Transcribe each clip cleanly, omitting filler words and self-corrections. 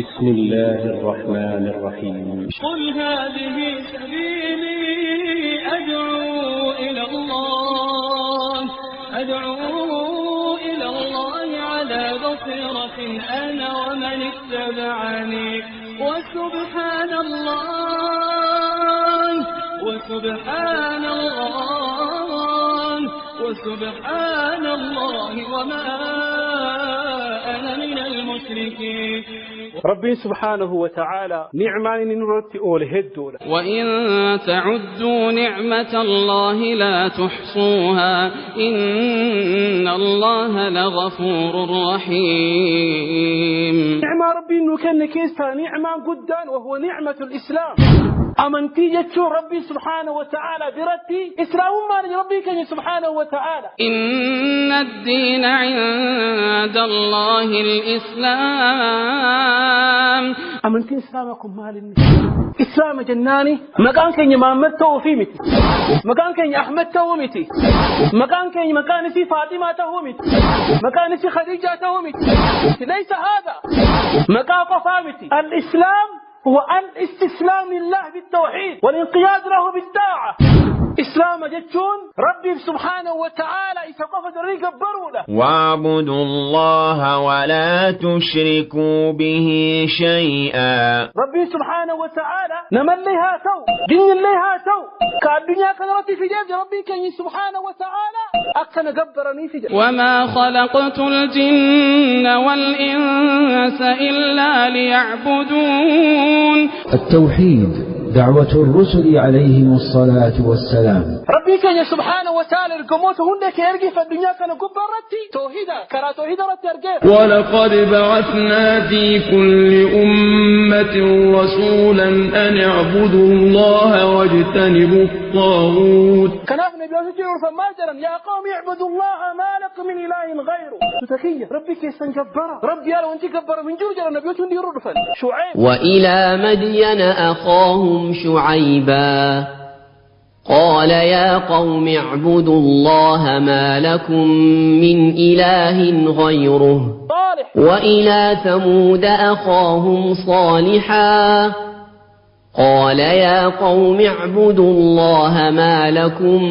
بسم الله الرحمن الرحيم. قل هذه سبيلي أدعو إلى الله على بصيرة أنا ومن اتبعني وسبحان الله وما أنا من المشركين. ربي سبحانه وتعالى نعمان نرتي أولهدولا وإن تعدوا نعمة الله لا تحصوها إن الله لغفور رحيم. نعمة ربي إنه كان كيسا نعمة قدان وهو نعمة الإسلام. أمنتي يتشو ربي سبحانه وتعالى برتي إسلام ما ربي كان سبحانه وتعالى. إن الدين عند الله الإسلام. أمنتي إسلامكم مال إسلام جناني مكان كان محمد توفيمتي مكان كان أحمد تومتي مكان سي فاطمة تومتي مكان سي خديجة تومتي ليس هذا مكان قفامتي. الإسلام هو الاستسلام لله بالتوحيد والانقياد له بالطاعة. إسلام جتون ربي سبحانه وتعالى يسقف الريق بروله. واعبدوا الله ولا تشركوا به شيئا. ربي سبحانه وتعالى نمن لها تو دين لها تو كالدنيا كنرتي في جيب ربي كان سبحانه وتعالى أكن قبرني في جيب. وما خلقت الجن والإنس إلا ليعبدون. التوحيد دعوة الرسل عليهم الصلاة والسلام. ربي كان سبحانه وتعالى القموت هناك يرقي في الدنيا كان قبرتي توحيدا كرا توحيدا رترقي. ولقد بعثنا في كل أمة رسولا أن اعبدوا الله واجتنبوا الطاغوت. كان ابن بيوسف فما جرا يا قوم اعبدوا الله ما لكم من إله غيره. تتخيل ربي كيسان جبرا ربي قال وانت جبرا من جرجر النبي تندي رفل شعيب. وإلى مدين أخاهم شعيبا قال يا قوم اعبدوا الله ما لكم من إله غيره. وإلى ثمود أخاهم صالحا قال يا قوم اعبدوا الله ما لكم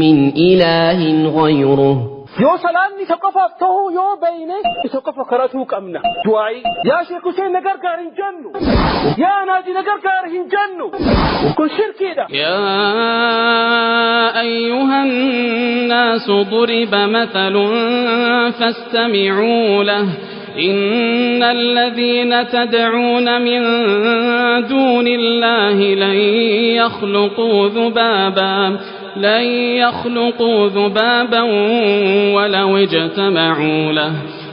من إله غيره. يو سلام نسقفا تو يو بينه نسقفا كراتو كامنا دعائي يا شيخ حسين نجار كارين جنو يا ناجي نجار كارين جنو كل شركي ده. يا أيها الناس ضرب مثل فاستمعوا له إن الذين تدعون من دون الله لن يخلقوا ذبابا ولو اجتمعوا له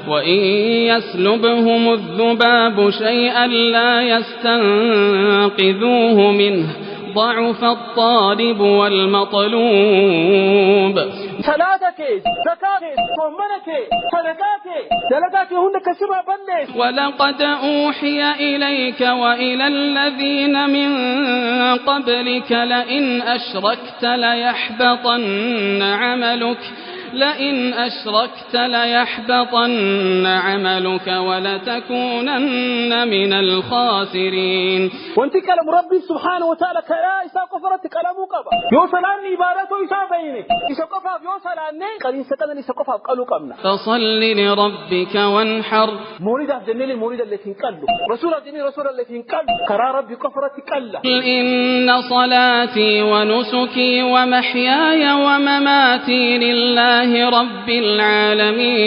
وإن يسلبهم الذباب شيئا لا يستنقذوه منه ضعف الطالب والمطلوب. صلاتك زكاتك صومك صدقاتك دلقاتك هناك كسبة بلش. ولقد أوحي إليك وإلى الذين من قبلك لئن أشركت ليحبطن عملك ولتكونن من الخاسرين. وانت كلام ربي سبحانه وتعالى كلا إسا قفرت كلامك يوصلاني عبادته إسا بيني إسا قفاف يوصلاني قلين سكنني إسا قفاف قالوا قمنا. فصل لربك وانحر. مورد أفجنني المورد التي انقلوا رسول أفجنني رسول التي انقلوا كرا ربي قفرت كلا. إن صلاتي ونسكي ومحياي ومماتي لله رب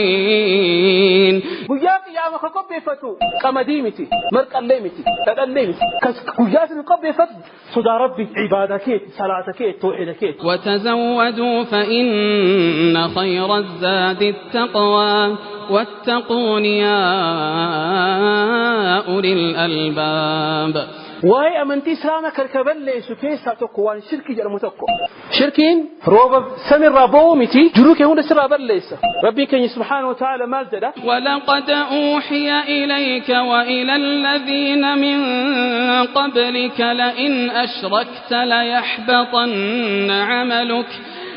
العالمين. وياك يا مخقب فتو كمديمتي مرقليمتي تقليمتي وياك نقب فتو صدى ربي عبادك صلاتك توحيدك. وتزودوا فإن خير الزاد التقوى واتقون يا أولي الألباب. وهي أمنتي سلامة كركبلي سكيسة تقوان شركي جرمتكو شركين روبا سمر رابومتي جروكي هون سر رابليسة ربي كان سبحانه وتعالى مازدة. ولقد أوحي إليك وإلى الذين من قبلك لئن أشركت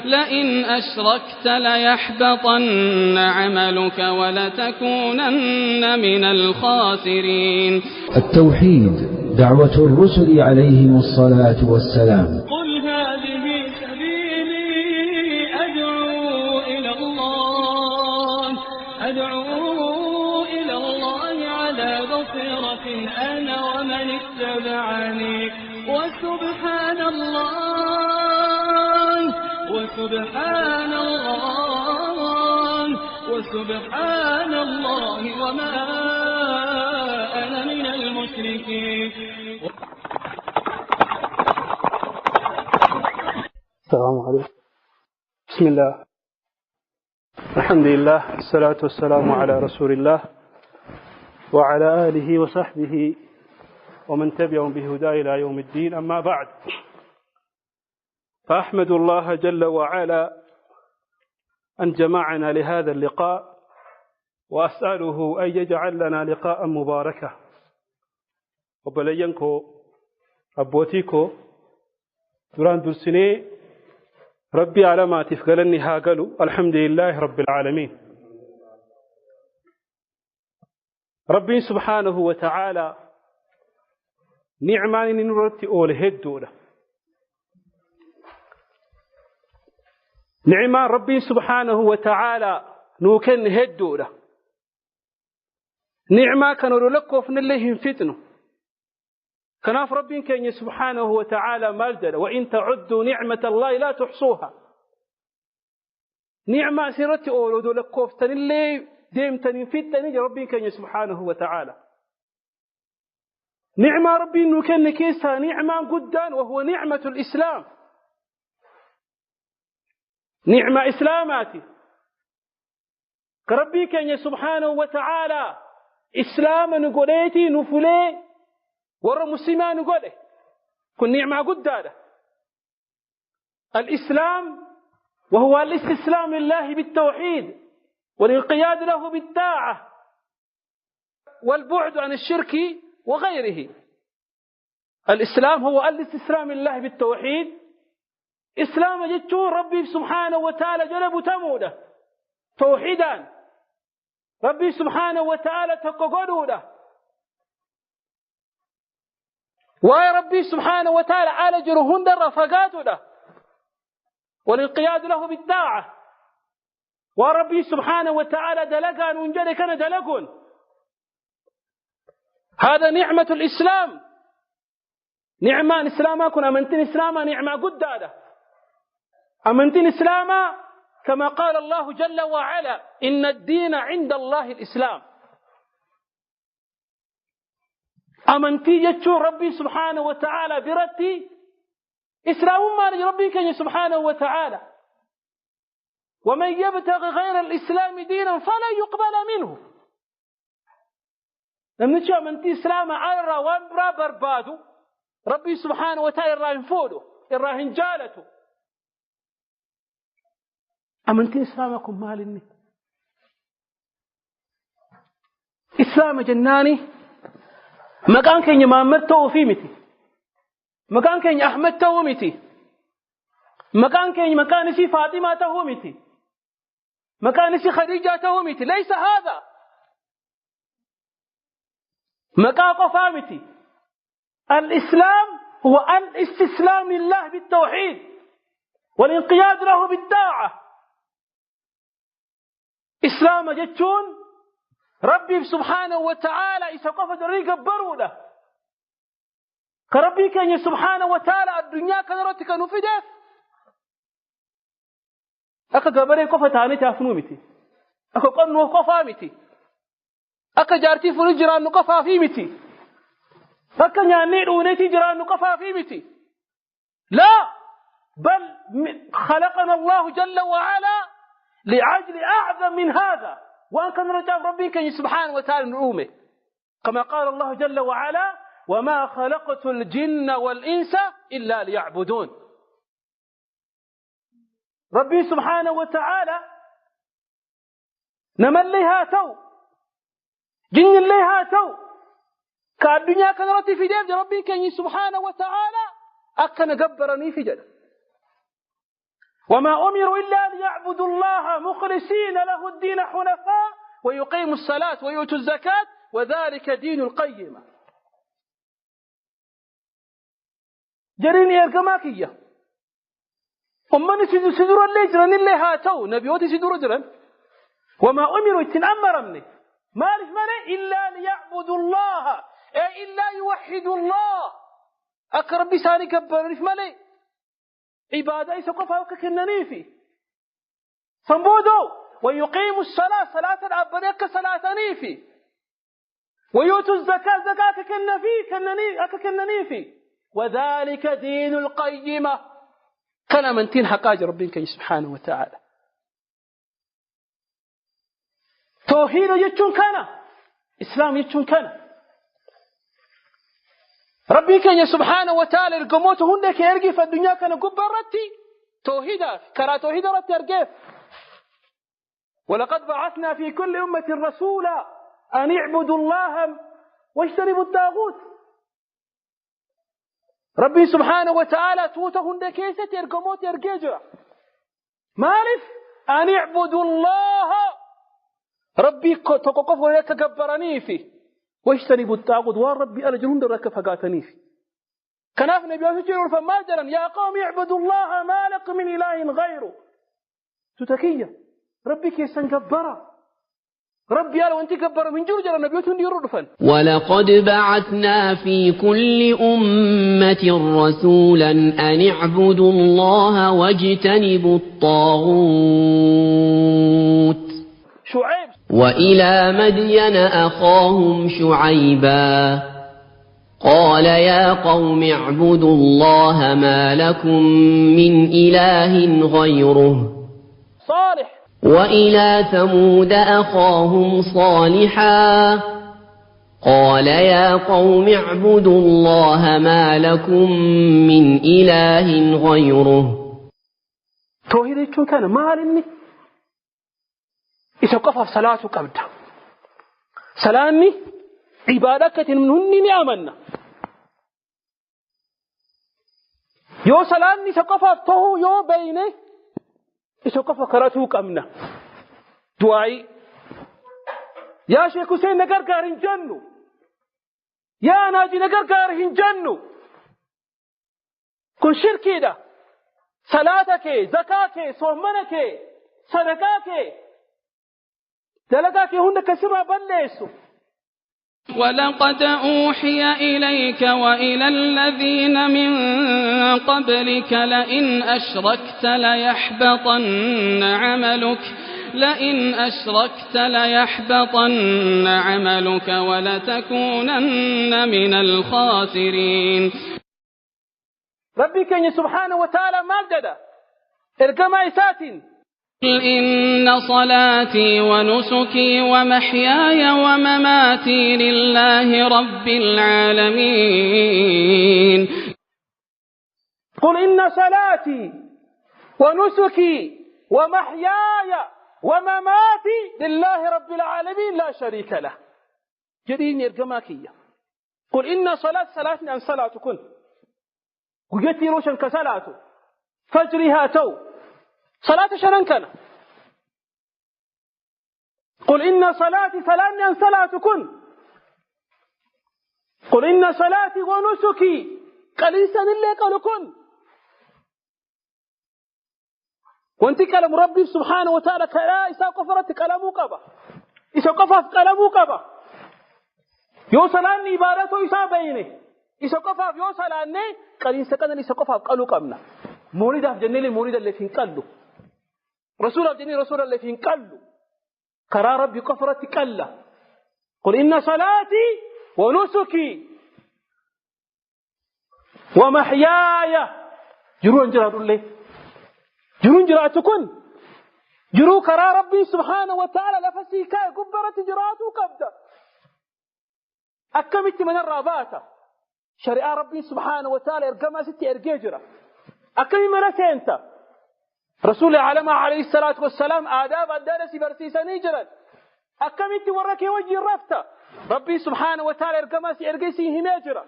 لئن أشركت ليحبطن عملك ولتكونن من الخاسرين. التوحيد دعوة الرسل عليهم الصلاة والسلام. قل هذه سبيلي أدعو إلى الله على بصيرة أنا ومن اتبعني وسبحان الله وما أنا من المشركين. السلام عليكم. بسم الله، الحمد لله، الصلاة والسلام على رسول الله وعلى آله وصحبه ومن تبعهم بهداه إلى يوم الدين. أما بعد، فأحمد الله جل وعلا أن جمعنا لهذا اللقاء، وأسأله أن يجعل لنا لقاء مباركا. وبلينكو أبوتيكو دران درسني ربي على ما تفقلني هاقلوا الحمد لله رب العالمين. ربي سبحانه وتعالى نعمان نرتي أوله الدولة، نعمان ربي سبحانه وتعالى نوكن هدولة، نعما كانوا لكو فن اللهم فتنه كناف ربي كان سبحانه وتعالى مالدل وإن تعدوا نعمة الله لا تحصوها. نعمة سيرتي أولو لكو فتن اللي ديمتن فتن ربي كان سبحانه وتعالى. نعمة ربي نوكن كيسها نعمة قدان، وهو نعمة الإسلام، نعمة إسلاماتي كربي كان سبحانه وتعالى إسلام نقوليتي نفلي ورا مسلمان نقوله كن نعمة قدادة الإسلام، وهو الاستسلام لله بالتوحيد والانقياد له بالطاعة والبعد عن الشرك وغيره. الإسلام هو الاستسلام لله بالتوحيد. إسلام جتون ربي سبحانه وتعالى جلب تموده توحيدا، ربي سبحانه وتعالى تققدوده، ويا ربي سبحانه وتعالى على جرهن در رفقاته والانقياد له بالطاعة، وربي سبحانه وتعالى دلقان ونجل كان دلقون. هذا نعمة الإسلام، نعمان إسلاما كن أمنتين إسلاما نعمة قدادة، أمنتين إسلاما كما قال الله جل وعلا إن الدين عند الله الإسلام. أمنتي يجو ربي سبحانه وتعالى برتي إسلام ما ربي كان سبحانه وتعالى، ومن يبتغي غير الإسلام دينا فلا يقبل منه. لم نشأ أمنتي إسلام على الروان بربادو ربي سبحانه وتعالى الراهن فوله الراهن جالته. أمنتي إسلامكم مالني إسلام جناني مكان كان يمامر توفي متي، مكان كان أحمد تو متي، مكان سي فاطمة تو متي، مكان سي خديجة تو متي. ليس هذا مكان قفامتي. الإسلام هو الاستسلام لله بالتوحيد والانقياد له بالطاعة. إسلام جتون ربي سبحانه وتعالى إسقف دريق برودة كربي كان سبحانه وتعالى الدنيا كنرتك نفده أكا قبرين قفة تاني تافنومتي، أكا قنو قفامتي، أكا جارتي فرجران نقفا فيمتي، أكا نعني رونيتي جران نقفا فيمتي. لا، بل خلقنا الله جل وعلا لعجل أعظم من هذا، وأن كان رجاء ربي كان سبحانه وتعالى نعومه كما قال الله جل وعلا وما خلقت الجن والإنس إلا ليعبدون. ربي سبحانه وتعالى نمل لها تو جن لها تو كالدنيا كان رتي في دير ربي كان سبحانه وتعالى أكن قبرني في جد وما أمروا إلا ليعبدوا الله مخلصين له الدين حنفاء ويقيموا الصلاة ويؤتوا الزكاة وذلك دين القيمة. جريني أرقماكية أمني سيدور اللي جرن اللي هاتوا نبيوتي سيدور جرن وما أمروا يتنأمر مني مالف مني إلا ليعبدوا الله أي إلا يوحدوا الله أقرب بساني كبرني في مني عبادة يسقفها وككنني في فنبودوا ويقيموا الصلاة صلاة العبرية صلاة نيفي ويؤتوا الزكاة زكاة كنني في وذلك دين القيمة كان من تين حقاج ربك سبحانه وتعالى توحيد يجون كان إسلام يجون كان ربك سبحانه وتعالى القموت هندك يرقي في الدنيا كان قبرتي توحيدا كرا توحيد رتي أرقف ولقد بعثنا في كل أمة رسولا أن يعبدوا الله واجتنبوا الطاغوت ربي سبحانه وتعالى توته كيسة يرقموت يرقجرة مالف أن يعبدوا الله ربي تقف ويتكبرني فيه واجتنبوا الطاغوت وربي أنا جنون درك فقاتني فيه كناف نبي يسجلون فماجرا يا قوم اعبدوا الله ما لكم من إله غيره تتكية ربي كيسان كبرا ربي قال وانت كبر من جرجر نبيوتهم يردفن ولقد بعثنا في كل أمة رسولا أن اعبدوا الله واجتنبوا الطاغوت شعيب وإلى مدين أخاهم شعيبا قال يا قوم اعبدوا الله ما لكم من إله غيره صالح وإلى ثمود أخاهم صالحا قال يا قوم اعبدوا الله ما لكم من إله غيره توحيد يجون كان مالني إسوقف في صلاة قبدا سلامي عبادك منهن نعمنا يو سلامي إسوقف فهو يو بينه إسوقف كراتو قمنا دعائي يا شيخ حسين نگر قارن جنو يا ناجي نگر قارن جنو كن شركي دا صلاتك زكاة صومنك صدقاك دلقاك هند كسر بلسو ولقد أوحي إليك وإلى الذين من قبلك لئن أشركت ليحبطن عملك ولتكونن من الخاسرين. ربي كان سبحانه وتعالى مجد ارقم إساتين قل إن صلاتي ونسكي ومحياي ومماتي لله رب العالمين. قل إن صلاتي ونسكي ومحياي ومماتي لله رب العالمين لا شريك له. جدين يرجماكية قل إن صلاتنا أن صلاتكن وجتي روشن كصلاته فجرها تو صلاة شرنكنا قل إن صلاتي سلامي أن صلاتكن قل إن صلاتي ونسكي قال إنسان اللي قالكن وانت كلام ربي سبحانه وتعالى كلا إسا قفرت كلامه قبا إسا قفف كلامه قبا يوصلاني عبارته إسا بينه إسا قفف يوصلاني قال إنسان كان إسا قفف قالوا قمنا مورد أفجنني مورد اللي فين قالوا رسول أفجنني رسول اللي فين قالوا كرا ربي قفرت كلا قل إن صلاتي ونسكي ومحياي جرون جراد الله جرون جراتكن جرو كرا ربي سبحانه وتعالى لفسي كاي قبرت جراتو كبدا أكمت من الرابات شريعة ربي سبحانه وتعالى ارقما ستي ارقاجرة أكمي مرتين رسول العالم عليه الصلاة والسلام آداب الدرس برسيسا نيجرا أكمت وركي وجه الرفت ربي سبحانه وتعالى ارقما سي ارقسي هناجرة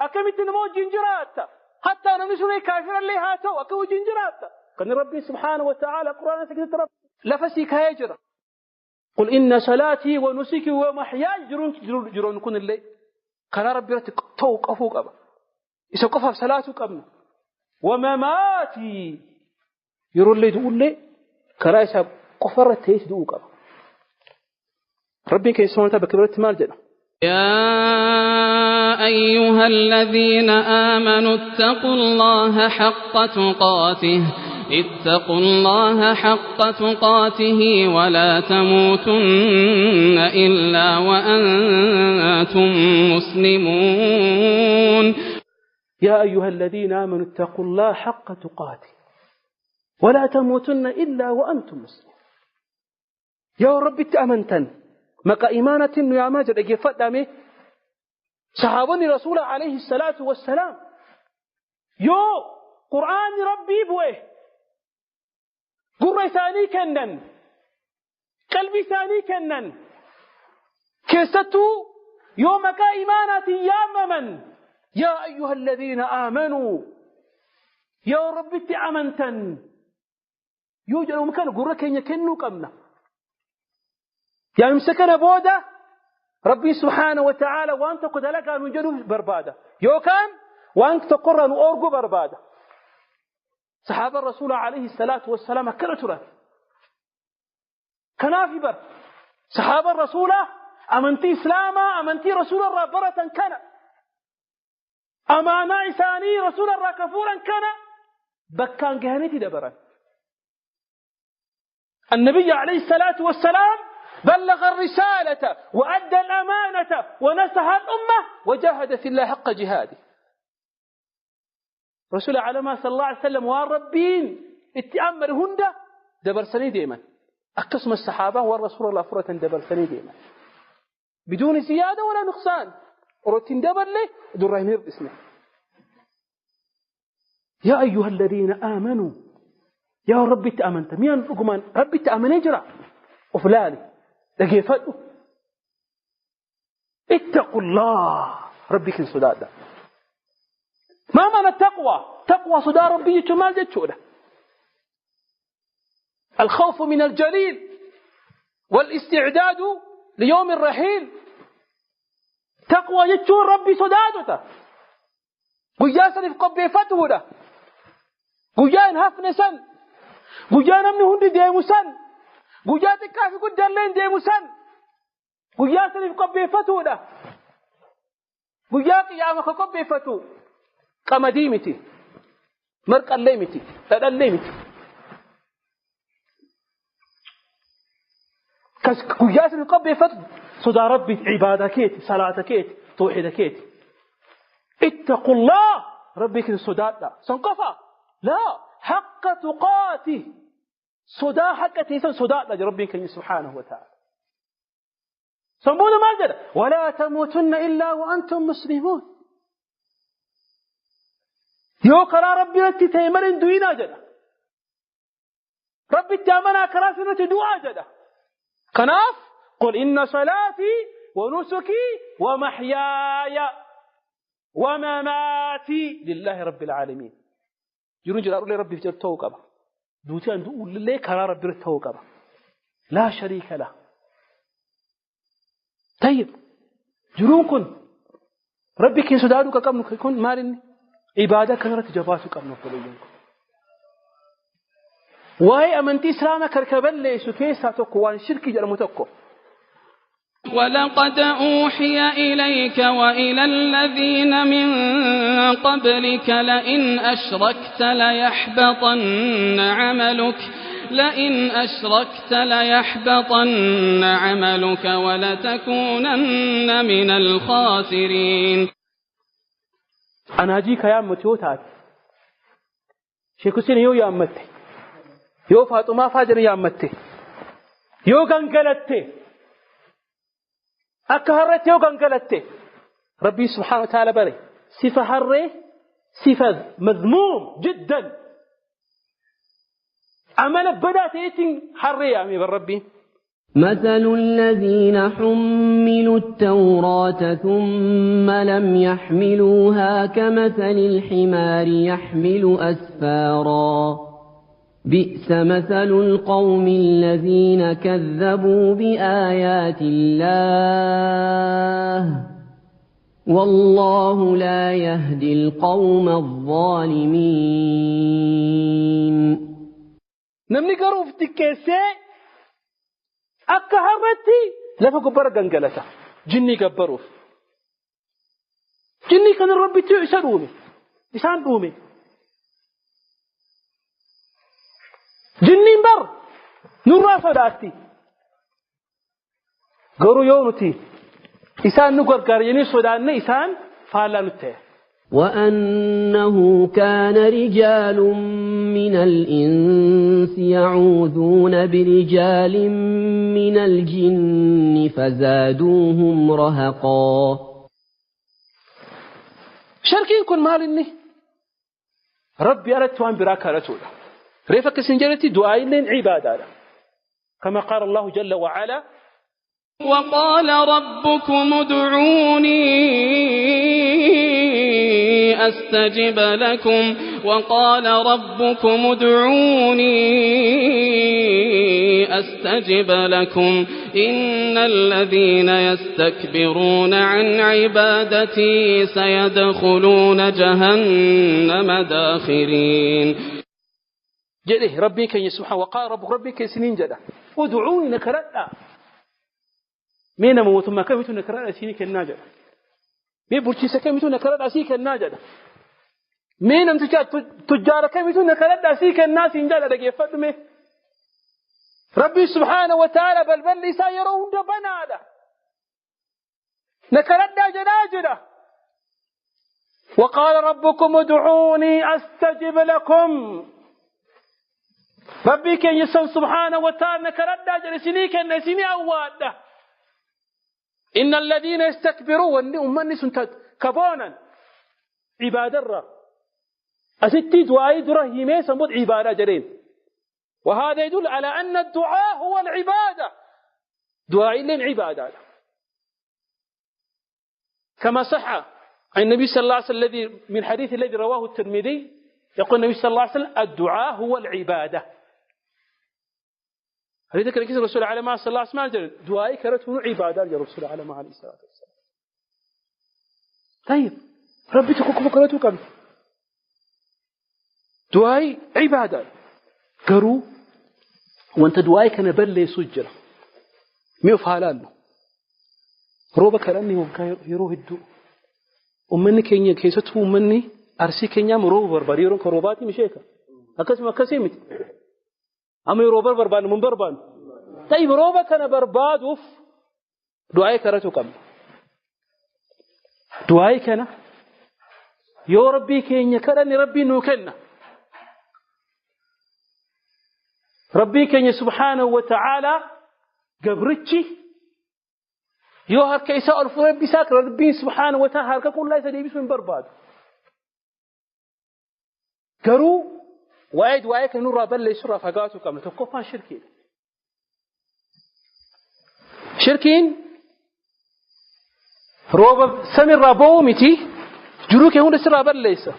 أكمت نمو جنجرات حتى نمسوني كافر اللي هاتو أكو جنجرات كان ربي سبحانه وتعالى قرآن سكت رب لفسك هيجرة قل إن صلاتي ونسكي ومحياي جرون كن اللي كان ربي رتك توق أفوق أبا يسوقفها بصلاتك أبنا ومماتي يرون لي تقول لي كرايسا قفرت تيس دوق أبا ربي كي سبحانه وتعالى بكبرت مال جنة يا أيها الذين آمنوا اتقوا الله حق تقاته ولا تموتن إلا وأنتم مسلمون. يا أيها الذين آمنوا اتقوا الله حق تقاته ولا تموتن إلا وأنتم مسلمون. يا ربي تأمنتن مكا إيمانة يا ماجد أجي فدامي صحابني رسول عليه الصلاة والسلام يو قرآن ربي بوه قرى ثاني كنن قلبي ثاني كنن كيستو يومك إيمانة يا ممن يا أيها الذين آمنوا يا ربي تأمنتن يوجد مكان قرى كن يكنوا قمنا يعني مسكنا بودا ربي سبحانه وتعالى وأنت قد لك أن جنوب بربادة يوكان وأنت تقر أن أرجو بربادة. صحابة الرسول عليه الصلاة والسلام كرترا كنافي بر صحابة الرسول أمنتي إسلاما أمنتي رسول الله برة كان أمانا إساني رسول الله كفورا كان بكان جهنتي دبرا. النبي عليه الصلاة والسلام بلغ الرسالة وأدى الأمانة ونصح الأمة وجاهد في الله حق جهاده. رسول على ما صلى الله عليه وسلم والربين اتأمر هندا دبر سني ديما أقسم الصحابة والرسول الله فرة دبر سني ديما بدون زيادة ولا نقصان ورتين دبر لي درهم اسمه. يا أيها الذين آمنوا يا ربي تأمنت مين رقمان ربي تأمن يجرى وفلاني لقي فدو اتقوا الله ربي كن صدادا. ما معنى التقوى؟ تقوى صدا ربي يتمال جتشوله الخوف من الجليل والاستعداد ليوم الرحيل. تقوى جتشون ربي صدادته قياسا في قبي فتوله قيان هفن سن قيان من هند ديمو سن قيات كافي قد لين ديمو سن قياسا في قبي فتوله قيا قيامك قبي فتو قمدي متي مرق الليمتي تدليمتي كجاس القبي فت صدى ربي عبادكيتي صلاتكيتي توحيدكيتي اتقوا الله ربك صدادا سنقفا لا حق تقاته صدى حقتي صدادا ربك سبحانه وتعالى سنبون ما جد ولا تموتن إلا وأنتم مسلمون. يو كرا ربي نتي تيمرين دوينا جدا ربي تامنا كراسي نتي دعا جدا كناف قل إن صلاتي ونسكي ومحياي ومماتي لله رب العالمين. يرون جرى أقول ربي فجر توقبا دوتي أن تقول لله كرا ربي توقبا لا شريك له. طيب جرون كن ربي كي سدادك كم كن مالني عبادة كانت جباسك أم نفلين واي أمنتي إسلام كركبل ليسو كيسا تقوان شركي جرمتكو. ولقد أوحي إليك وإلى الذين من قبلك لئن أشركت ليحبطن عملك ولتكونن من الخاسرين. أنا أجيك يا متوتات شيكوسين يو يا أمتي يو فاطمة فاجر يا أمتي يو غنغلتي أكهرت يو غنغلتي ربي سبحانه وتعالى بري صفة حرة صفة مذموم جدا عمل بدأت يتين حرة يا أمي بالربي. مثل الذين حملوا التوراة ثم لم يحملوها كمثل الحمار يحمل أسفارا بئس مثل القوم الذين كذبوا بآيات الله والله لا يهدي القوم الظالمين. نمني قروف تكيسي أكا هرتي لفا قبرة قنقلتا جني قبروف جني كان الرب تعسى رومي إسان رومي جني بر نورا صداتي قروا يونتي إسان نقر قريني صداني إسان فعلا نتيه. وأنه كان رجال من الإنس يعوذون برجال من الجن فزادوهم رهقا. شركين كن مالني ربي أردت وان براك رسوله ريفك سنجرتي دعاء لين عبادة كما قال الله جل وعلا وقال ربكم ادعوني أستجب لكم وقال ربكم ادعوني أستجب لكم إن الذين يستكبرون عن عبادتي سيدخلون جهنم داخرين. جده ربي كان يسمح وقال ربي كان سنين جده ادعوني نكرتا مين موت ما كم يتون نكرتا سيني كالناجد مين برشيسة كم يتون نكرتا سيني كالناجد مين تجار كم يتون نكرتا سيني كالناس إنجالا دقيفت مي ربي سبحانه وتعالى بل لسا يرون دبنا هذا نكرتا جناجدة وقال ربكم ادعوني أستجب لكم ربي كان يسوع سبحانه وتعالى نكردا جلسني كان نسيني أواده إن الذين يستكبرون أمني سنتد كبونا عبادة الرب أستي دعاء درهيمة سمود عبادة جرين وهذا يدل على أن الدعاء هو العبادة دعاء لين عبادة كما صح عن النبي صلى الله عليه وسلم من حديث الذي رواه الترمذي يقول النبي صلى الله عليه وسلم الدعاء هو العبادة. هل ذكر كيس الرسول عليه ما صلى الله عليه وسلم دعائي كرته عبادة يا رسول عليه ما عليه الصلاة والسلام. طيب ربي تكوك كرته كم دعائي عبادة قروا وانت دعائي كان بل سجل ميوف حالانه روبا كراني وكا يروه الدو أمني كينيا كيسته أمني أرسي كينيا مروه برباريرون كروباتي مشيكا أكسم أكسيمت أما يروبر بربان من بربان طيب روبا كان برباد وف دعائي كرته كم دعائي كان يا ربي كينيا كراني ربي نوكنا ربي كينيا سبحانه وتعالى قبرتشي يو هر كيسا ألف ربي ساكر ربي سبحانه وتعالى هر كقول لا يسدي بس من برباد كرو وايد كانوا رابل ليسوا رفقاتو كم تكوفان شركين روب سمر رابو متي جروك هون سرابل ليس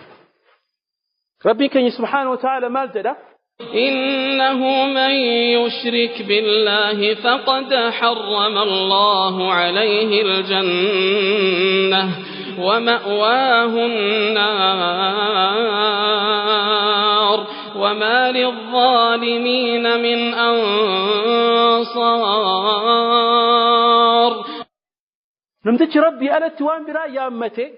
ربي كان سبحانه وتعالى مال جدا إنه من يشرك بالله فقد حرم الله عليه الجنة ومأواه النار وما للظالمين من أنصار. نمتج ربي أنا توان برا يا أمتي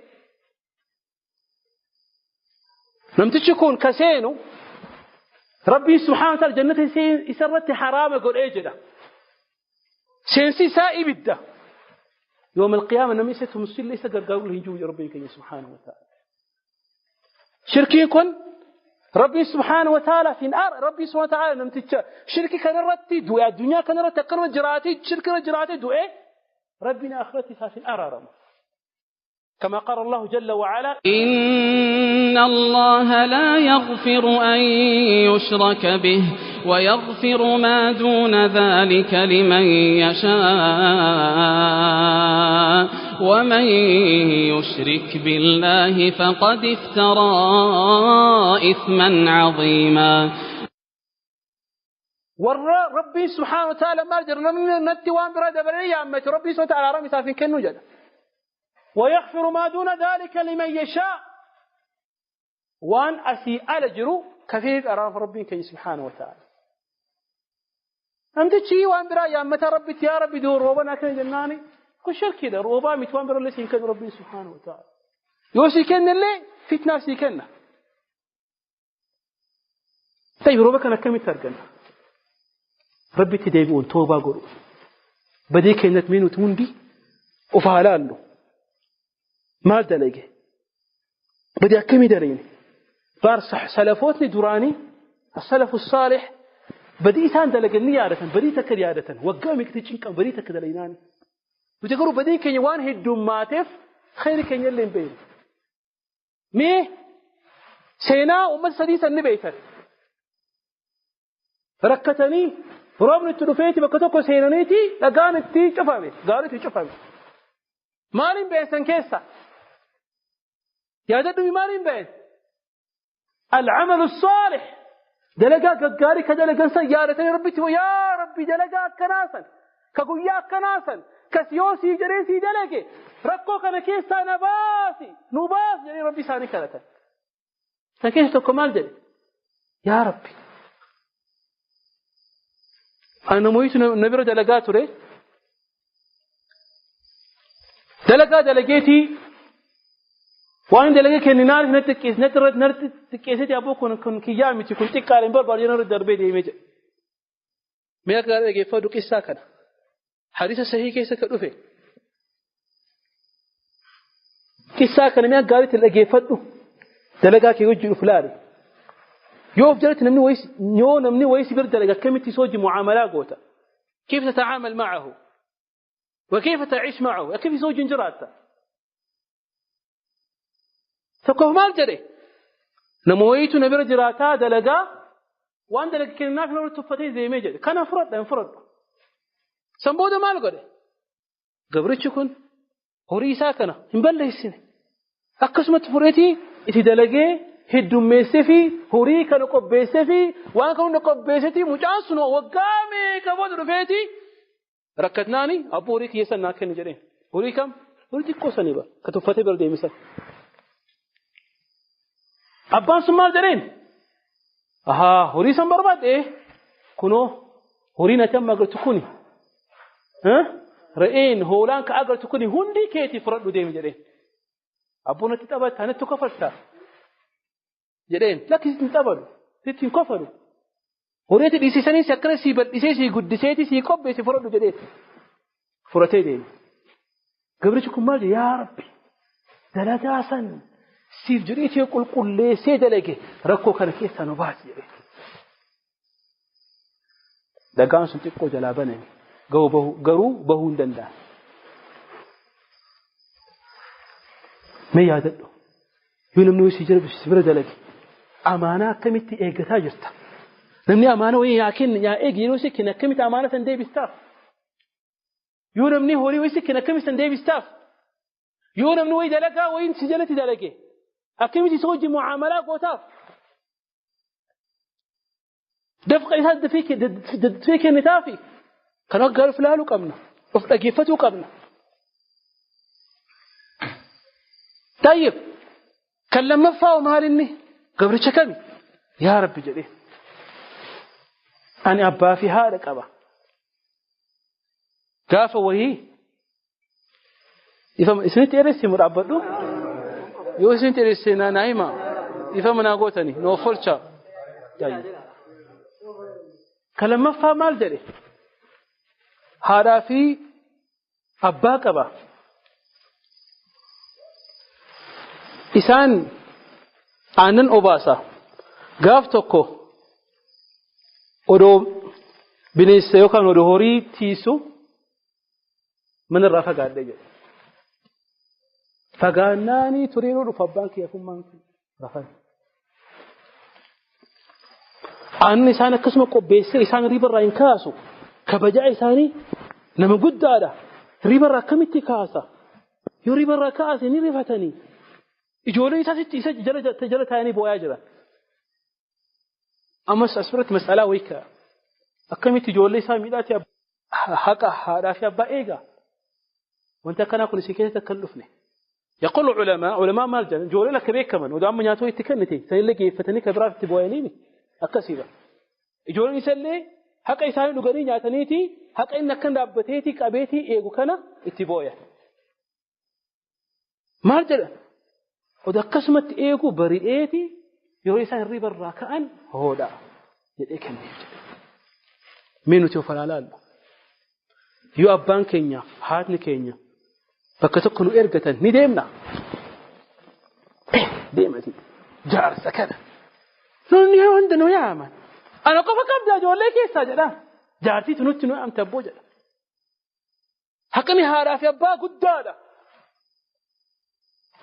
نمتج يكون كسينو ربي سبحانه وتعالى جنة يسرت حرام يقول ايه جدا سينسي سائب الده يوم القيامة نمي سيته مسل ليس قرقاو له يجوي ربي كي سبحانه وتعالى شركيكن ربي سبحانه وتعالى في النار ربي سبحانه وتعالى نمتج شركي كان رتي دو الدنيا كان رتي قرب جراتي شركي جراتي دو ايه ربنا اخرتي في النار كما قال الله جل وعلا إن الله لا يغفر أن يشرك به ويغفر ما دون ذلك لمن يشاء ومن يشرك بالله فقد افترى إثما عظيما. ربي سبحانه وتعالى ما جرنا من نتي وان براد بريا أمتي ربي سبحانه وتعالى رمي سافين كنو جد ويغفر ما دون ذلك لمن يشاء وان أسي ألجرو كثير أراف ربي كي سبحانه وتعالى أمتي شيء وان بريا أمتي ربي يا ربي دور روبنا كن جناني كل شر كده روبا متوان بر اللي سينكن ربي سبحانه وتعالى يوسي كن اللي فتنة سيكنا طيب روبا كنا كم يترجمنا ربي تدايبون توبة قولوا بدي كانت مين وتمندي وفعلان له ما دلقه بدي أكمل دريني فارصح سلفوتني دراني السلف الصالح بدي إنسان دلقني عادة بدي تكر عادة وقامك تجين كم بدي تكر دليناني وتقولوا بدي كان يوان هدوم ماتف خير كان يلين بين ميه سينا ومن سديس النبيتر ركتني روبن التلفيتي بكتوكو سينانيتي لقانتي شفامي قالتي شفامي مالين بين سنكيسا يا ددوي مالين بين العمل الصالح دلقا قاري كدلقا سيارتني ربي ويا ربي دلقا كناسا كقويا كناسا كسيوسي جريسي دلقي ركو كان كيسا نباس جري ربي ساني كالتا سنكيسا كمال جري يا ربي أنا مويت نبرة دلقات ري دلقاتي وأنا دلقة كنينار نتكيس نتكيسة أبوك كن كيامي تكون تكارم بار بارجنا الدربة دي ميج ما يقدر يجي فدو كيسا كنا حديث صحيح كيسا كروفه كيسا كنا ما يقدر تلاقي فدو دلقة كيوجي فلاري يوف جرت نمني ويس بردلقة كم تسوي معاملة قوتا كيف تتعامل معه وكيف تعيش معه وكيف يسوي جنجراته فكوف مال جري نمويت نبر جراتا دلقة وان دلقة كنا نحن نرتفتي زي ميجد كان انفرد سنبوده مال قده قبرت شكون هوري ساكنة نبلغ السنة أقسمت فريتي اتدلقة هدوم ميسفي هوري كانوا قبيسفي وان كانوا قبيستي مجانسنو وقامي كبود رفيتي ركتناني أبو هوري كيسا ناكن نجرين هوري كم هوري تكو سنبا كتفتي بردي مثال أبان سمال جرين هوري سنبرباد كنو هوري نتم أقل تكوني رئين هولان كأقل تكوني هندي كيتي فرد ديم جرين أبو نتتابت هنتو كفرتا جرين لكن تنتبهوا تتنكفروا هوريت ديسيساني سكر سيبر ديسيسي قدسيتي سيكوب بيسفروا جرين فرتي دين قبرتكم مال يا ربي دلجاسا سيف جريتي يقول كل سيدلك ركو كان كيسا نبات جرين دقان سنتقو جلابنا قرو بهون دندا ما يادلو يونمنو سيجرب سيبر دلك أمانة كميت إيجتا جرتا نمني أمانة وين يأكل يا إيج يروسي كنا كميت أمانة سندي بستاف يونمني هوري ويسي كنا كميت سندي بستاف يونمني وين دلكا وين سجلتي دلكي أكميت سوجي معاملات وتاف دفق إنسان دفيك نتافي كنا قال فلالو قمنا أفتقفتو قمنا طيب كلم مفاو مالني قبر شكمي يا رب جلي أنا أبا في هذا كبا كاف وهي يفهم اسمه تيرسي مرابطو يو اسمه تيرسي نايما يفهم ناقوتني نوفرشا طيب كلم مفاو مال جلي هذا في أبا كبا إسان aannan obaasa gaaf tokko odoo bineensa yookaan odoo horii tiisu manarraa fagaadhee jedhe fagaannaanii turiiruu dhufa abbaan kiyyafummaan rafan aannan isaan akkasuma qopheessee isaan riibarraa hin kaasu kabajaa isaanii nama guddaadha riibarraa akkamitti kaasa yoo riibarraa kaase ni rifatanii ijoollee isaatti isa jala taa'anii boo'aa jira. Ammas asirratti mas'alaa wayika akkamitti ijoollee isaa miidhaati haqa haadhaa fi abbaa eega wanta kana kun si keessatti kan dhufne يقول علماء ما الجنة جولي لك بيك كمان ودعم من يعطوه يتكنتي سيلك يفتني كبراف تبوينيني أكسيبا جولي يسلي حق إساني لغرين يعتنيتي حق إنك كان ربتيتي كأبيتي إيقو كان اتبويا ما الجنة ودا قسمت إيقو بريئتي يولي إساني الريب الراكان هو دا يدئك مينو توفر على الله يو أبان كينيا هاتني كينيا فكتكونوا إرقة نديمنا ديمتي جار سكنة نوني عندنا يا من أنا قفك أبدا جولي كيس ساجدا جارتي تنوتنو أم تبوجد حقني هارا في أبا قدادا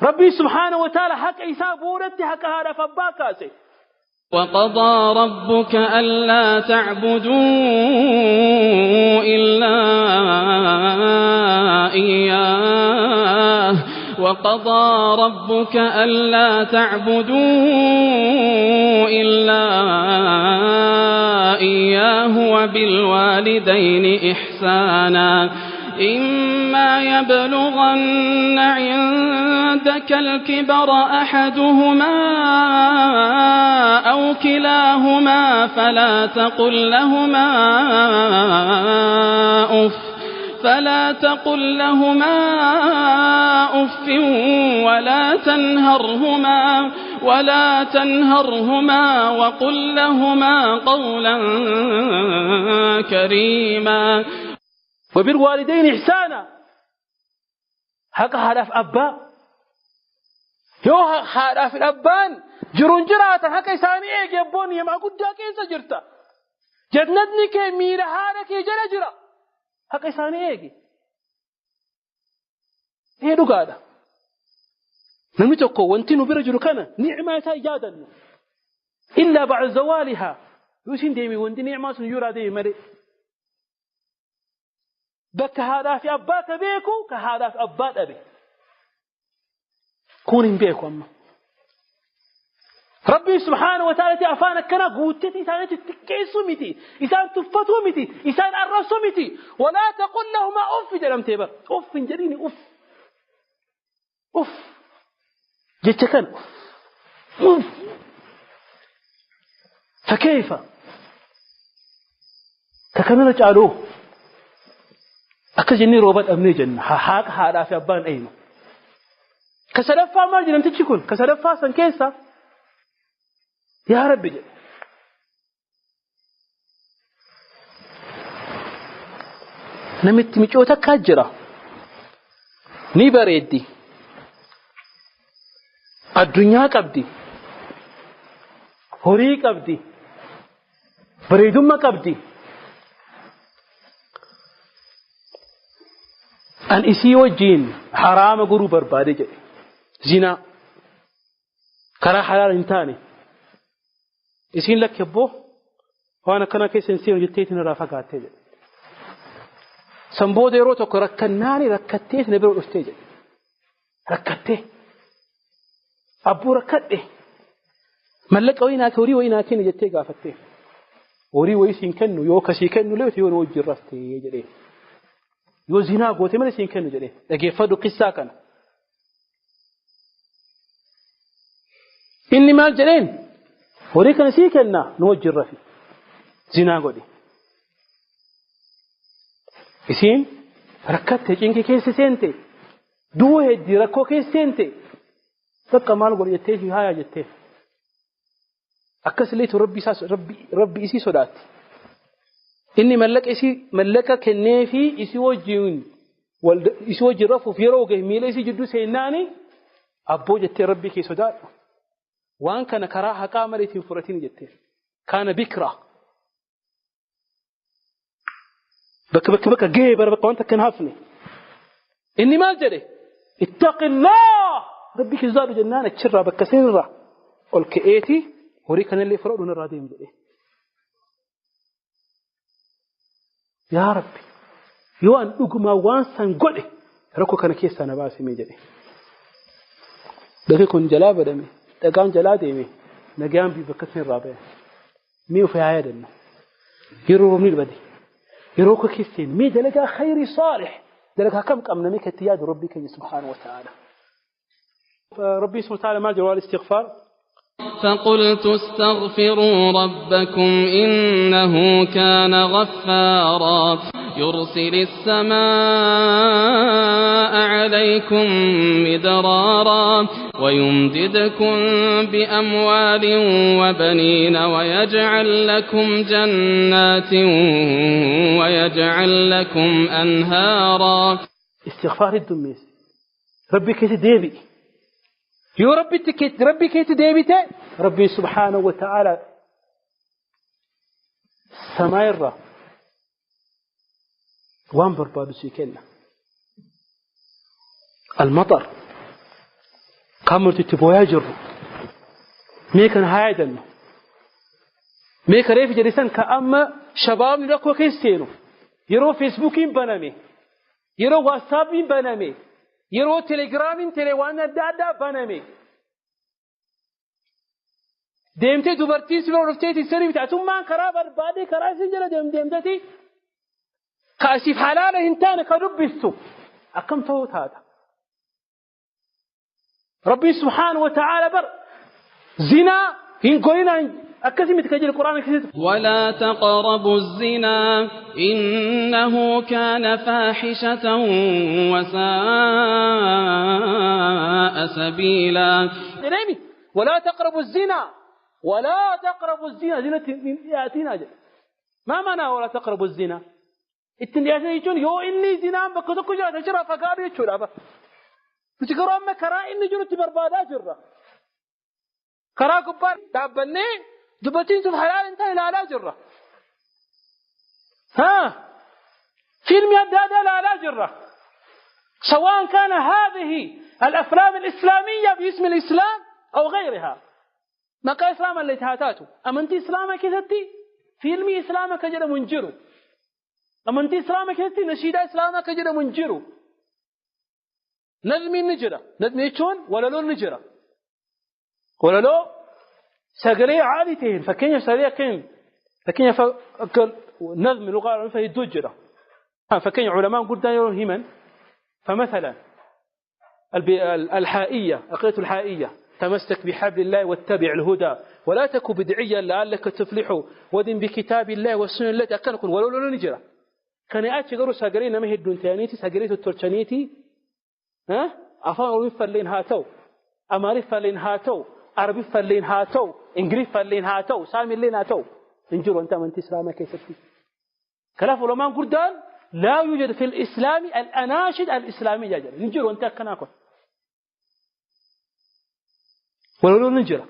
ربي سبحانه وتعالى حق إيسا بورتي حق هارا في أبا كاسي وقضى ربك ألا تعبدوا إلا إياه وقضى ربك ألا تعبدوا إلا إياه وبالوالدين إحسانا إما يبلغن عندك الكبر أحدهما أو كلاهما فلا تقل لهما أف ولا تنهرهما وقل لهما قولا كريما وبالوالدين إحسانا حق هدف أبا يو هدف الأبان جرون جراتا حق إساني إيجي أبوني ما قد كيسا جرتا جدندني كي ميرا هارك جرى جرى حق إساني إيجي إيه دقادا نمي تقو وانتينو برجل كان نعمة إيجادا إلا بعد زوالها يوسين ديمي وانتي نعمة سنجورا ديمي مري بك هذا في أباك بيكو كهذا في أباك أبي كونين بيكو أما ربي سبحانه وتعالى تعفانا كنا قوتتي إسان تتكيسو متي إسان تفتو متي إسان أرسو متي ولا تقل لهما أف جرم تيبر أف جريني أف جتكن أف فكيف ككنا نجعلوه أكجني روبات أمني جنة حاق هذا في أبان أينو كسرفا ما جنم تجيكون كسرفا سنكيسا يا رب جل نمت مجوتا كاجرا ني بريدي الدنيا قبدي هوري قبدي بريدوما قبدي أن إسي وجين حرام قرو بربادي جي زنا كرا حلال انتاني إسين لك يبوه وانا كنا كيس انسيون جتيتنا رافقات جي سنبو دي روتو ركناني ركتيت نبرو الأستيج ركتيه أبو ركته ملك ويناك وري ويناكين جتيه قافتيه وري ويسين كنو يوكسي كنو ليوت يون وجي رفتي جريه yoo zinaa goote malee siin kennu jedhee dhageeffadhu qissaa kana inni maal jedheen horii kana sii kennaa nu wajjin rafi zinaa godhe isiin rakkatte cinqii keessa seente du'uu heddii rakkoo keessa seente bakka maal godhe jettee fi haayaa jettee akkas illee rabbi isii sodaatti inni mallaqa kennee fi isii wajjin rafuuf yeroo gahe miila isii jidduu seennaani abboo jettee rabbii kee sodaadhu waan kana karaa haqaa malee ittiin fudhatiin jettee kaana bikraa bakka gahee bara bakka wanta kan hafne inni maal jedhe ittaqillaa rabbii kee sodaadhu jennaan achirraa bakka seenirraa ol ka'eeti horii kanallee fudhadhu narraa deemu jedhe yaa rabbi yoo an dhugumaa waan san godhe rakkoo kana keessaa na baasimee jedhe bakki kun jalaa badame dhagaan jalaa deeme nagaan bii bakka san irraa ba'e mii of yaa yaadanna يرو من البدي يروك كيسين مي دلقا خيري صالح دلقا كم قمنا ميك اتياد ربك سبحانه وتعالى فربي سبحانه وتعالى ما جرى الاستغفار فقلت استغفروا ربكم إنه كان غفارا يرسل السماء عليكم مدرارا ويمددكم بأموال وبنين ويجعل لكم جنات ويجعل لكم أنهارا. استغفار الدميس ربي كيت ديبي يو ربي كيت ديبيته ربي سبحانه وتعالى سمايرة وان بربادو سيكنا المطر كامرتي تبويا جرو ميكن هايدن ميكن ريف جريسان كأما شباب نلقوا كيستينو يرو فيسبوكين بنامي يرو واتسابين بنامي يرو تليجرامين تليوانا دادا بنامي ديمتي دوبرتي سلو رفتي سري بتاعتهم ما كرا بربادي كرا سجل ديمتي كاسف حلاله انتان كدبستو أكم توت هذا ربي سبحانه وتعالى بر زنا هنقولنا أكثر تكجل القرآن كثير ولا تقربوا الزنا إنه كان فاحشة وساء سبيلا. ولا تقربوا الزنا زنا يأتينا أجل ما معنى ولا تقربوا الزنا التنياسين يجون يو إني زنا بكتوك جرا تجرا فقاري يجون أبا تجرا أما كرا إني جرو تبربادا جرا كرا كبار تابني دبتين سب حلال انتهي لا جرة ها فيلم يدادا لا جرة سواء كان هذه الأفلام الإسلامية باسم الإسلام أو غيرها ما كان إسلاما اللي تهاتاته أما أنت إسلاما كذتي فيلمي إسلاما كجر منجرو أما أنت إسلاما كذتي نشيدا إسلاما كجر منجرو نظمي النجرة نظمي يتشون ولا لو النجرة ولا لو سجلي عادتين فكين سريع كين فكين نظم لغة العربية الدجرة فكين علماء قدام يرهمن فمثلا الحائية أقية الحائية تمسك بحبل الله واتبع الهدى ولا تكن بدعيا لعلك تفلح ودن بكتاب الله والسنة التي أكنكم ولو لو نجرة كان يأتي قروا سجلين ما هي الدنتانيتي سجليت الترشانيتي ها أفاهم فلين هاتو أماري فلين هاتو عربي فلين هاتو إنجليز فلين هاتو سامي لين هاتو انجروا أنت من إسلامك كيف كلاف علماء قردان لا يوجد في الإسلام الأناشد الإسلامية جل انجروا أنت كناكم ولو نجرا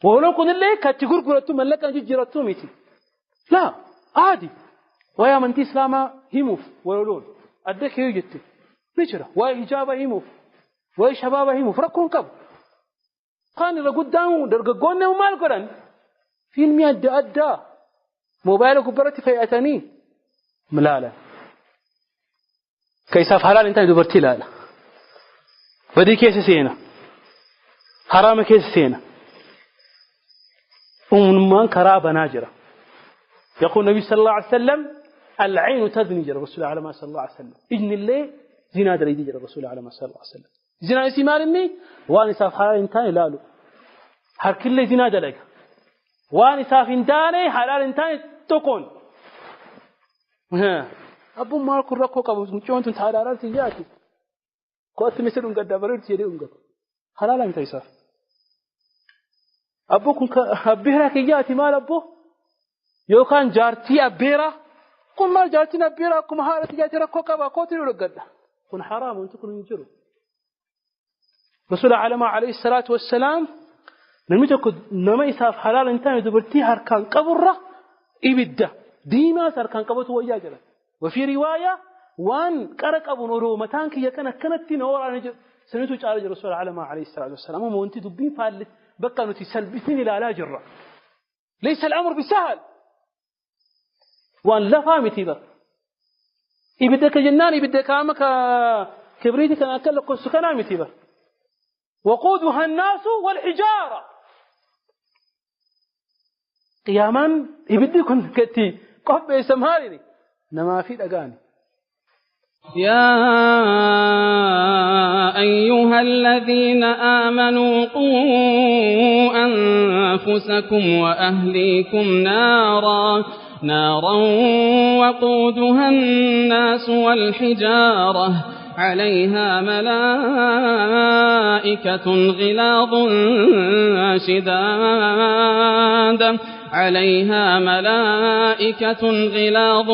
ولو كن اللي كتقول قرأتم من لك أن جرأتم إتي لا عادي ويا من إسلام هموف ولو أدك يوجد نجرا وإجابة هموف وإشباب هموف ركون كب كان لقدام درجقنا ومال قرن فيلم أدى موبايل كبرتي في أتاني ملالا كيساف حلال أنت دبرتي لا بدي كيس سينا حرام كيس سينا من كراب ناجرة يقول النبي صلى الله عليه وسلم العين تزني جرى الرسول على ما صلى الله عليه وسلم إذن الله زنا دريدي جرى الرسول على ما صلى الله عليه وسلم زنا اسمارني واني ساف حلال انتاني لالو هر كل زنا دلق واني ساف انتاني حلال انتاني تكون أبو مالك الركوع كابوس مچون تون تارارا سيجاتي كوت مثل انقد دبرت سيدي انقد حلال انتي ساف أبو كن أبيرا كيجاتي مال أبو يو كان جارتي أبيرا كم مال جارتي أبيرا كم هارت جاتي ركوع كابا كوتي لقدر كن حرام وانتو كن ينجروا رسول عليه الصلاة والسلام نمتك نما يساف حلال انتان دبرتي هركان قبرة إبدا ديما سركان قبط وياجرا وفي رواية وان قرق أبو نورو متان كي كانت نورا نجر سنتو تعالج رسول عليه الصلاة والسلام وما وانتي دبين فالت بقى نتي سلبتين لا جرة ليس الأمر بسهل وان لا فامتي بقى إبدك جنان إبدك عامك كبريتك أنا أكل قصة كنامتي بقى وقودها الناس والحجارة قيامان يبدي كن كتي قبل سمهارني نما في دقاني يا أيها الذين آمنوا قوا أنفسكم وأهليكم نارا وقودها الناس والحجارة عليها ملائكة غلاظ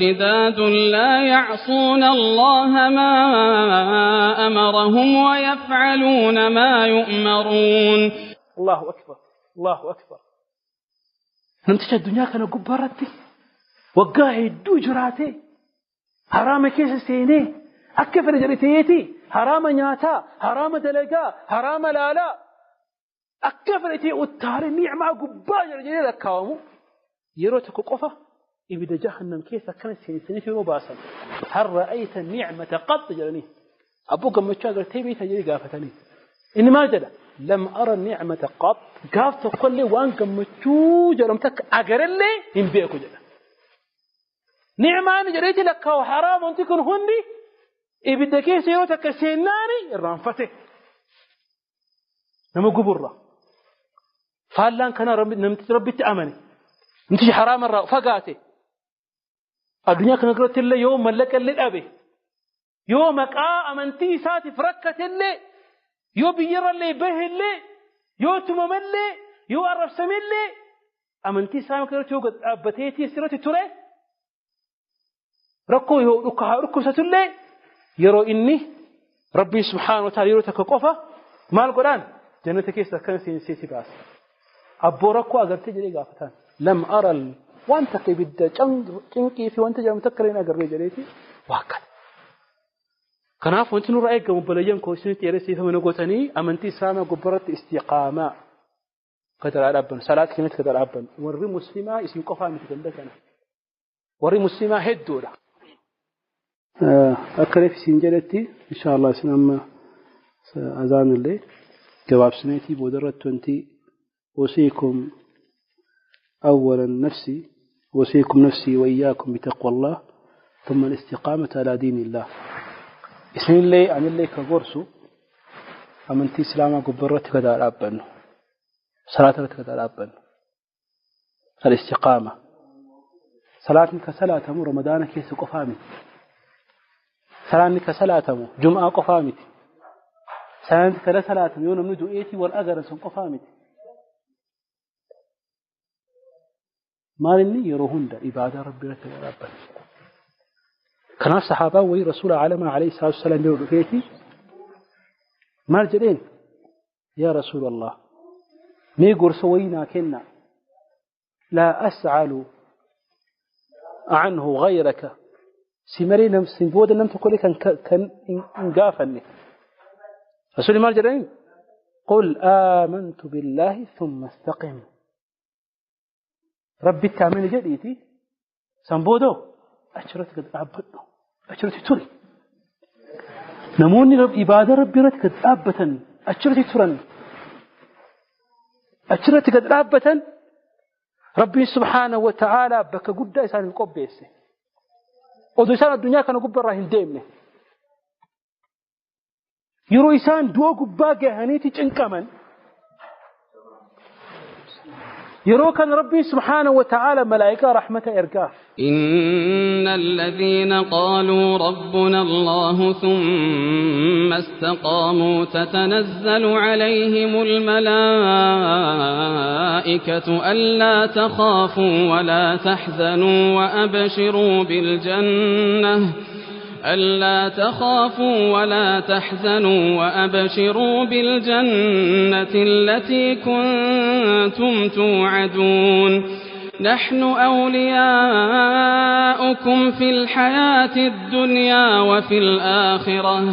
شداد لا يعصون الله ما أمرهم ويفعلون ما يؤمرون. الله أكبر الله أكبر. نمتش الدنيا كانوا قبرتي وقاعي دو جراتي حرام كيس سيني أكفر جريتيتي حرام نياتا حرام دلقا حرام لالا أكفر إتي أتاري نعمة قباجر جري لكاومو يروتك قفة إبدا جهنم كيسا كانت سيني في رباسا هل رأيت النعمة قط جرني أبوك مشاقر تيبي تجري قافتني إنما جدا لم أرى النعمة قط قافت قل لي وانك مشو جرمتك أقر لي إن بيكو جدا نعمة أنا جريتي لكاو حرام وانت كن هندي إبدا كيسا يروتك سيناني الرانفته نمو قبرة فالان كان ربي تأمني نمتش حرام الرأو فقاتي الدنيا كان قلت اللي يوم ملك اللي أبي يومك أمنتي ساتي فركة اللي يو بير اللي به اللي يو تمم اللي يو أرف سمي اللي أمنتي سامي كده توقد أبتيتي سيرتي تري ركو ستلي يرو إني ربي سبحانه وتعالى يرو تكقفة ما القرآن جنتك يستكن سينسيتي باس أبو ركو أقرت جري قافتان لم أرى وانت كبد جنكي في وانت جام تكرين أقرب جريتي وهكذا كناف وانت نور أيك مبلجان كوسين تيرسي فمن قوتني أمنتي سامة قبرت استقامة قدر الأبن صلاة كنت قدر الأبن وري مسلمة اسم قفا متكندكنا وري مسلمة هدولا أكري في سنجلتي إن شاء الله سنما أذان الليل جواب سنتي بودرة 20 وصيكم أولا نفسي وصيكم نفسي وإياكم بتقوى الله ثم الاستقامة على دين الله اسم الله عن الله كغرسو أمنتي سلامة قبرتك دا الأبن صلاتك دا الأبن الاستقامة صلاتك صلاة رمضان كيس قفامي صلاتك صلاة جمعة قفامي صلاتك لا صلاة يوم ندو إيتي والأجر سن قفامي مالني يروهن دا إبادة ربي لك يا رب كان الصحابة ورسول عليه الصلاة والسلام يقول فيتي مالجرين يا رسول الله ميقر سوينا كنا لا أسعل عنه غيرك سمرين نمسين بود نم تقولي كان انقافني رسول مالجرين قل آمنت بالله ثم استقم ربي تعمل جديتي سنبودو أشرت قد أبدو أشرت تري نموني رب إبادة ربي رت قد أبتن أشرت ترن أشرت قد أبتن ربي سبحانه وتعالى بك قد إسان القبيس ودو إسان الدنيا كانوا قب الراهن ديمنه يرو إسان دو قباقه هنيتي جنكمن يروك أن ربي سبحانه وتعالى ملائكة رحمة إرقاف إن الذين قالوا ربنا الله ثم استقاموا تتنزل عليهم الملائكة ألا تخافوا ولا تحزنوا وأبشروا بالجنة ألا تخافوا ولا تحزنوا وأبشروا بالجنة التي كنتم توعدون نحن أولياؤكم في الحياة الدنيا وفي الآخرة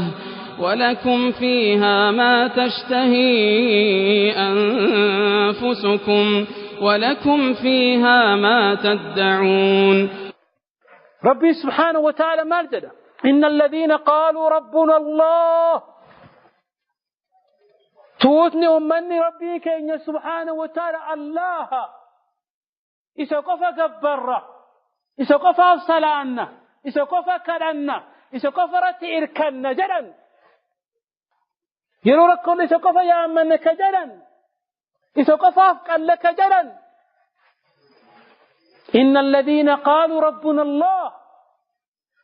ولكم فيها ما تشتهي أنفسكم ولكم فيها ما تدعون. ربي سبحانه وتعالى مالجدا إن الذين قالوا ربنا الله توتني ومني ربي كأن سبحانه وتعالى الله إسا قفا قبرة إسا قفا صلانا إسا قفا كرنا إسا قفرت إركنا جدا يرو ركون إسا قفا يامنك جدا إسا قفا أفقلك جدا إن الذين قالوا ربنا الله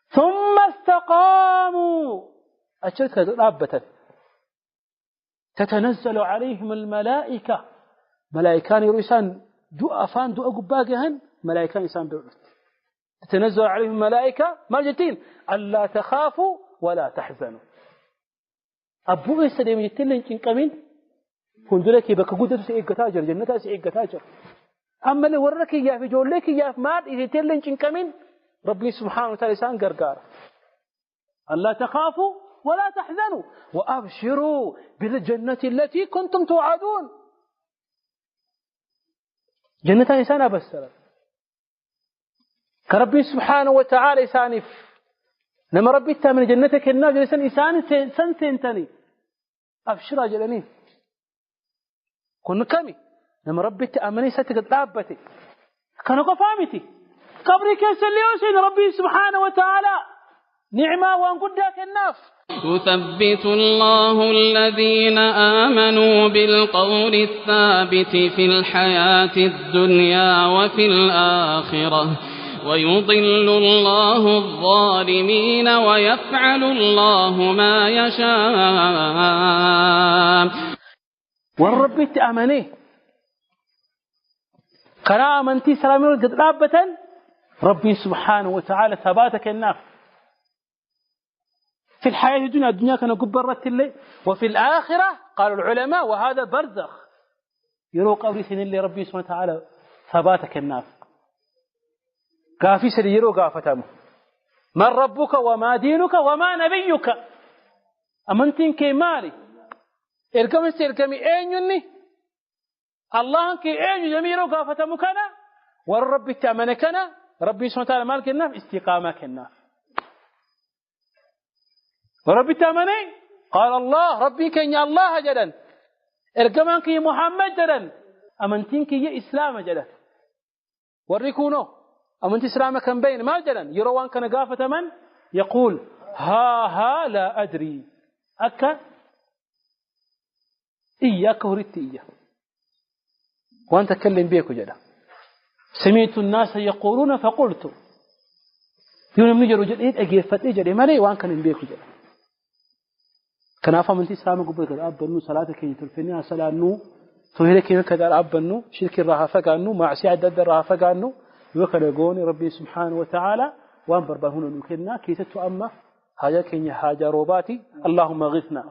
ثم استقاموا أشرك رابة تتنزل عليهم الملائكة ملائكان يرسان دعاء أفان دعاء قباقهن ملائكان إنسان برد تتنزل عليهم الملائكة مرجتين ألا تخافوا ولا تحزنوا أبو إيسا ديم جتين لنكين قمين فندلك بك قدر سيئق تاجر جنة سيئق تاجر أما اللي ورك إياه في جولك إياه في مال إيسا لنكين قمين ربي سبحانه وتعالى إنسان قرقار ألا تخافوا ولا تحزنوا وأبشروا بالجنة التي كنتم توعدون جنة إنسان أبسر كربي سبحانه وتعالى إنسان لما ربي من جنتك النار جلسان إنسان سنتني أبشر جلني كن كمي لما ربي تأمني ستك طابتي كانوا قفامتي قبرك يسليوسين ربي سبحانه وتعالى نعمة وانقدك الناف يثبت الله الذين آمنوا بالقول الثابت في الحياة الدنيا وفي الآخرة ويضل الله الظالمين ويفعل الله ما يشاء والرب تأمنيه كرامتي سلامي رابة ربي سبحانه وتعالى ثباتك الناف في الحياة الدنيا كان قبرت اللي وفي الآخرة قالوا العلماء وهذا برزخ يروق أوريسين اللي ربي سبحانه وتعالى ثباتك الناف قافي سري يروق قافتهم من ربك وما دينك وما نبيك أمنتين كيمالي إركمي أيني الله كي أين جميل قافتهم كنا والرب تأمنكنا ربي سبحانه وتعالى مالك الناف استقامك الناف وربي تامني قال الله ربي كن يا الله جدا ارجمان كي محمد جدا امنتين كي اسلام جدا وريكونو امنت اسلام كان بين ما جدا يروان كان قافه من يقول ها لا ادري اكا اياك وريتي وانت تكلم بيك جدا سمعت الناس يقولون فقلت يوم نجر جديد اجيفت اجري مالي وان كان بيك جدا كان أفهم أنت إسلام قبل كذا أبنو صلاتك يترفني أصلا أنو فهلك كذا أبنو شرك الرها فقانو معصية عدد الرها فقانو يوكل يقولي ربي سبحانه وتعالى وان بربهون نكنا كي تتأمى هاجا كيني هاجا روباتي اللهم غثنا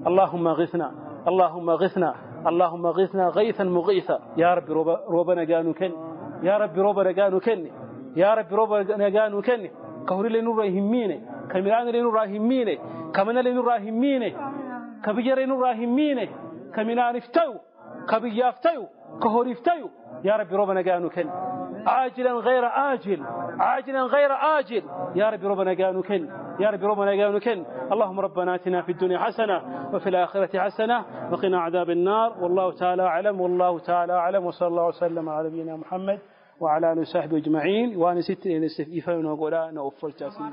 اللهم غثنا اللهم غثنا اللهم غثنا غيثا مغيثا يا رب روبنا قانو كن يا رب روبنا قانو كن يا رب روبنا قانو كن كهوري لنور راهميني كميران لنور راهميني كمنا لنور راهميني كبيجر لنور راهميني كمنا نفتو كبيجا فتو كهوري فتو يا رب ربنا قانو كن عاجلا غير آجل عاجلا غير آجل يا رب ربنا قانو كن يا رب ربنا قانو كن اللهم ربنا آتنا في الدنيا حسنة وفي الآخرة حسنة وقنا عذاب النار والله تعالى أعلم والله تعالى أعلم وصلى الله وسلم على نبينا محمد وعلى آله وصحبه أجمعين وأنا ست إن استفيفا ونقول أنا أوفر تاسين